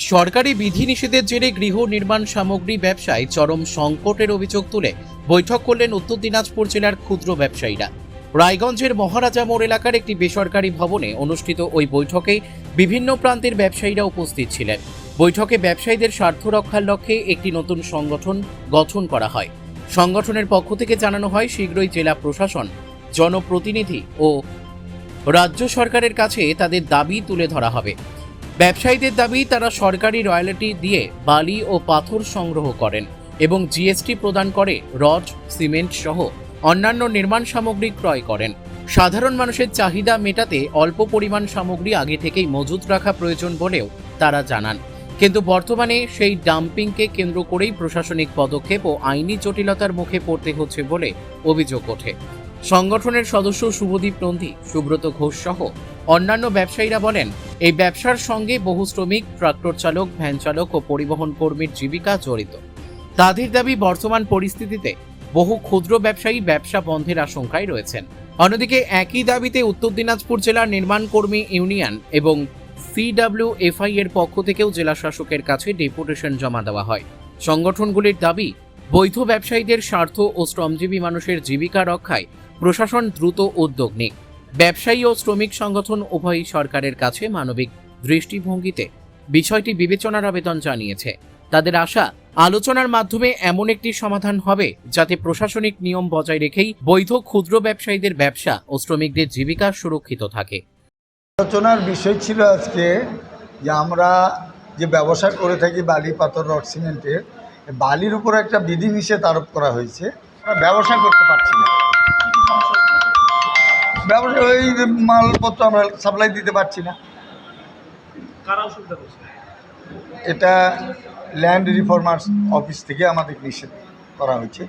সরকারি বিধিনিষেধের জেরে গৃহ নির্মাণ সামগ্রী ব্যবসায় চরম সংকটের অভিযোগ তুলে বৈঠক করলেন উত্তর দিনাজপুর জেলার ক্ষুদ্র ব্যবসায়ীরা। রায়গঞ্জের মহারাজা মোড় এলাকার একটি বেসরকারি ভবনে অনুষ্ঠিত ওই বৈঠকে বিভিন্ন প্রান্তের ব্যবসায়ীরা উপস্থিত ছিলেন। বৈঠকে ব্যবসায়ীদের স্বার্থ রক্ষার লক্ষ্যে একটি নতুন সংগঠন গঠন করা হয়। সংগঠনের পক্ষ থেকে জানানো হয়, শীঘ্রই জেলা প্রশাসন, জনপ্রতিনিধি ও রাজ্য সরকারের কাছে তাদের দাবি তুলে ধরা হবে। ব্যবসায়ীদের দাবি, তারা সরকারি রয়্যালটি দিয়ে বালি ও পাথর সংগ্রহ করেন এবং জিএসটি প্রদান করে রড, সিমেন্ট সহ অন্যান্য নির্মাণ সামগ্রী ক্রয় করেন। সাধারণ মানুষের চাহিদা মেটাতে অল্প পরিমাণ সামগ্রী আগে থেকেই মজুত রাখা প্রয়োজন বলেও তারা জানান। কিন্তু বর্তমানে সেই ডাম্পিংকে কেন্দ্র করেই প্রশাসনিক পদক্ষেপ ও আইনি জটিলতার মুখে পড়তে হচ্ছে বলে অভিযোগ ওঠে। সংগঠনের সদস্য শুভদীপ নন্দী, সুব্রত ঘোষ সহ অন্যান্য ব্যবসায়ীরা বলেন, এই ব্যবসার সঙ্গে বহু শ্রমিক, ট্রাক্টর চালক, ভ্যান চালক ও পরিবহন কর্মীর জীবিকা জড়িত। তাদের দাবি, বর্তমান পরিস্থিতিতে বহু ক্ষুদ্র ব্যবসায়ী ব্যবসা বন্ধের আশঙ্কায় রয়েছেন। অন্যদিকে একই দাবিতে উত্তর দিনাজপুর জেলার নির্মাণ কর্মী ইউনিয়ন এবং CWFI এর পক্ষ থেকেও জেলা শাসকের কাছে ডেপুটেশন জমা দেওয়া হয়। সংগঠনগুলির দাবি, বৈধ ব্যবসায়ীদের স্বার্থ ও শ্রমজীবী মানুষের জীবিকা রক্ষায় প্রশাসন দ্রুত উদ্যোগ নিক। ব্যবসায়ী ও শ্রমিক সংগঠন উভয়ই সরকারের কাছে মানবিক দৃষ্টিভঙ্গিতে বিষয়টি বিবেচনার আবেদন জানিয়েছে। তাদের আশা, আলোচনার মাধ্যমে এমন একটি সমাধান হবে যাতে প্রশাসনিক নিয়ম বজায় রেখেই বৈধ ক্ষুদ্র ব্যবসায়ীদের ব্যবসা ও শ্রমিকদের জীবিকা সুরক্ষিত থাকে। আলোচনার বিষয় ছিল আজকে যে আমরা যে ব্যবসা করে থাকি বালি, পাথর, রড, সিমেন্টের, বালির উপর একটা বিধিনিষেধ আরোপ করা হয়েছে। আমরা ব্যবসা করতে পারছি না। ব্যবসা ওই মালপত্র আমরা সাপ্লাই দিতে পারছি না। এটা ল্যান্ড রিফর্মার্স অফিস থেকে আমাদের নিষেধ করা হয়েছে।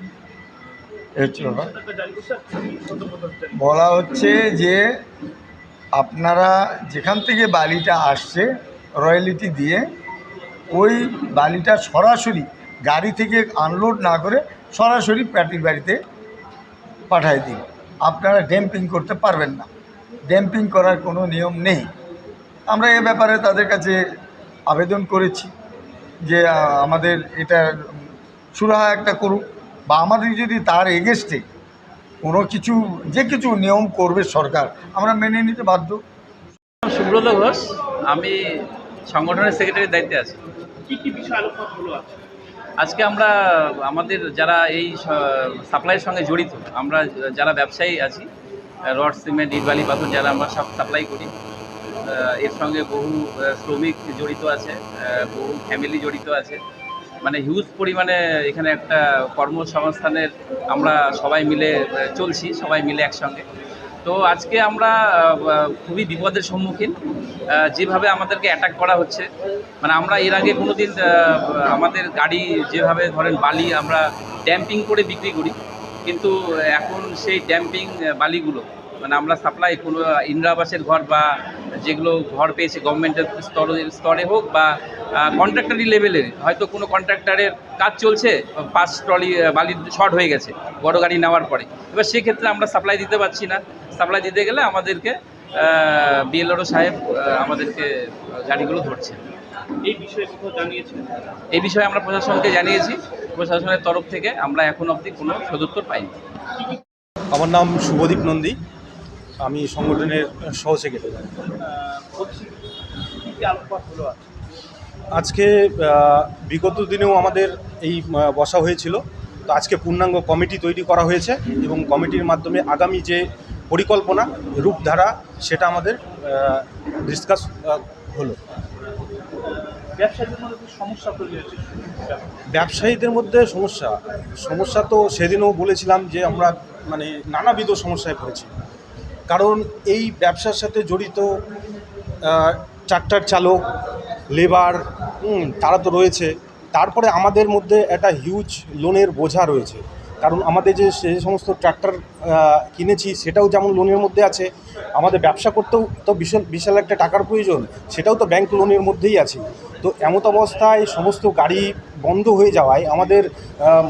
বলা হচ্ছে যে আপনারা যেখান থেকে বালিটা আসছে রয়্যালিটি দিয়ে ওই বালিটা সরাসরি গাড়ি থেকে আনলোড না করে সরাসরি পার্টির বাড়িতে পাঠায় দিন। আপনারা ড্যাম্পিং করতে পারবেন না, ড্যাম্পিং করার কোনো নিয়ম নেই। আমরা এ ব্যাপারে তাদের কাছে আবেদন করেছি যে আমাদের এটা সুরাহা একটা করুক, বা আমাদের যদি তার এগেস্টে কোনো কিছু যে কিছু নিয়ম করবে সরকার, আমরা মেনে নিতে বাধ্য। সুব্রত ঘোষ, আমি সংগঠনের সেক্রেটারির দায়িত্বে আছি। কি কি বিষয় আলোচনা হলো আজকে আমরা আমাদের যারা এই সাপ্লাইয়ের সঙ্গে জড়িত, আমরা যারা ব্যবসায়ী আছি, রড, সিমেন্ট, ইট, বালি, পাথর যারা আমরা সব সাপ্লাই করি, এর সঙ্গে বহু শ্রমিক জড়িত আছে, বহু ফ্যামিলি জড়িত আছে, মানে হিউজ পরিমাণে এখানে একটা কর্মসংস্থানের আমরা সবাই মিলে চলছি, সবাই মিলে একসঙ্গে। তো আজকে আমরা খুবই বিপদের সম্মুখীন, যেভাবে আমাদেরকে অ্যাটাক করা হচ্ছে। মানে আমরা এর আগে কোনো দিন আমাদের গাড়ি যেভাবে ধরেন বালি আমরা ড্যাম্পিং করে বিক্রি করি, কিন্তু এখন সেই ড্যাম্পিং বালিগুলো মানে আমরা সাপ্লাই কোনো ইন্দিরা আবাসের ঘর বা যেগুলো ঘর পেয়েছে গভর্নমেন্টের স্তরে হোক বা কন্ট্রাক্টরি লেভেলের, হয়তো কোনো কন্ট্রাক্টরের কাজ চলছে, 5 ট্রলি বালির শর্ট হয়ে গেছে বড় গাড়ি নেওয়ার পরে, এবার সেক্ষেত্রে আমরা সাপ্লাই দিতে পারছি না। সাপ্লাই দিতে গেলে আমাদেরকে BLO সাহেব আমাদেরকে গাড়িগুলো ধরছে। এই বিষয়ে কোথাও জানিয়েছেন? এই বিষয়ে আমরা প্রশাসনকে জানিয়েছি, প্রশাসনের তরফ থেকে আমরা এখন অবধি কোনো সদুত্তর পাইনি। আমার নাম শুভদীপ নন্দী, আমি সংগঠনের সহ সেক্রেটারি। আজকে বিগত দিনেও আমাদের এই বসা হয়েছিল, তো আজকে পূর্ণাঙ্গ কমিটি তৈরি করা হয়েছে এবং কমিটির মাধ্যমে আগামী যে পরিকল্পনা রূপধারা সেটা আমাদের ডিসকাস হলো। ব্যবসায়ীদের মধ্যে সমস্যা তো সেদিনও বলেছিলাম যে আমরা মানে নানাবিধ সমস্যায় পড়েছি। কারণ এই ব্যবসার সাথে জড়িত ট্রাক্টর চালক, লেবার, তারা তো রয়েছে। তারপরে আমাদের মধ্যে একটা হিউজ লোনের বোঝা রয়েছে, কারণ আমাদের যে সমস্ত ট্রাক্টর কিনেছি সেটাও যেমন লোনের মধ্যে আছে, আমাদের ব্যবসা করতেও তো বিশাল একটা টাকার প্রয়োজন, সেটাও তো ব্যাংক লোনের মধ্যেই আছে। তো এমত অবস্থায় সমস্ত গাড়ি বন্ধ হয়ে যাওয়ায় আমাদের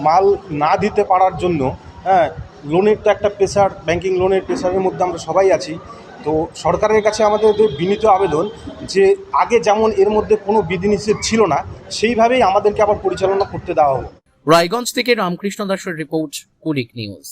মাল না দিতে পারার জন্য লোনের তো একটা প্রেশার, ব্যাংকিং লোনের প্রেশারের মধ্যে আমরা সবাই আছি। তো সরকারের কাছে আমাদের বিনীত আবেদন যে আগে যেমন এর মধ্যে কোনো বিধিনিষেধ ছিল না, সেইভাবেই আমাদেরকে আবার পরিচালনা করতে দেওয়া হোক। রায়গঞ্জ থেকে রামকৃষ্ণ দাসের রিপোর্ট, কুলিক নিউজ।